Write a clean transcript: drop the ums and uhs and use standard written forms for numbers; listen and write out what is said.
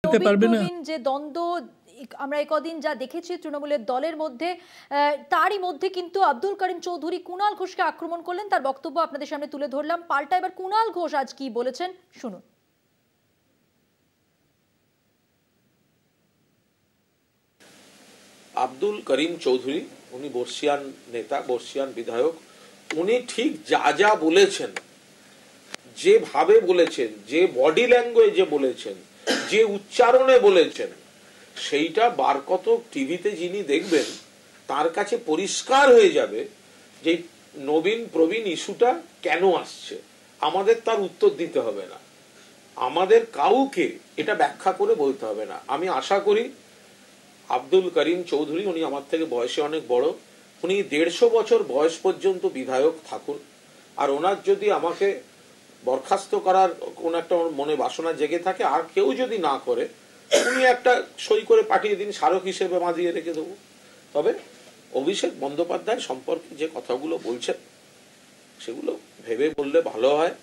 থাকতে পারবে না। যে দ্বন্দ্ব আমরা একদিন যা দেখেছি তৃণমূলের দলের মধ্যে, তারই মধ্যে কিন্তু আব্দুল করিম চৌধুরী কুণাল ঘোষকে আক্রমণ করলেন। তার বক্তব্য আপনাদের সামনে তুলে ধরলাম। পাল্টা এবার কুণাল ঘোষ আজ কি বলেছেন শুনুন। আব্দুল করিম চৌধুরী উনি বর্ষিয়ান নেতা, বর্ষিয়ান বিধায়ক। উনি ঠিক যা যা বলেছেন, যেভাবে বলেছেন, যে বডি ল্যাঙ্গুয়েজে বলেছেন, যে উচ্চারণে বলেছেন, সেইটা বার কত টিভিতে যিনি দেখবেন তার কাছে পরিষ্কার হয়ে যাবে যে নবীন প্রবীণ ইস্যুটা কেন আসছে। আমাদের তার উত্তর দিতে হবে না, আমাদের কাউকে এটা ব্যাখ্যা করে বলতে হবে না। আমি আশা করি আব্দুল করিম চৌধুরী, উনি আমার থেকে বয়সে অনেক বড়, উনি 150 বছর বয়স পর্যন্ত বিধায়ক থাকুন। আর ওনার যদি আমাকে বরখাস্ত করার কোন একটা মনে বাসনা জেগে থাকে, আর কেউ যদি না করে, উনি একটা সই করে পাঠিয়ে দিন, স্মারক হিসেবে বাঁধিয়ে রেখে দেবো। তবে অভিষেক বন্দ্যোপাধ্যায় সম্পর্কে যে কথাগুলো বলছেন সেগুলো ভেবে বললে ভালো হয়।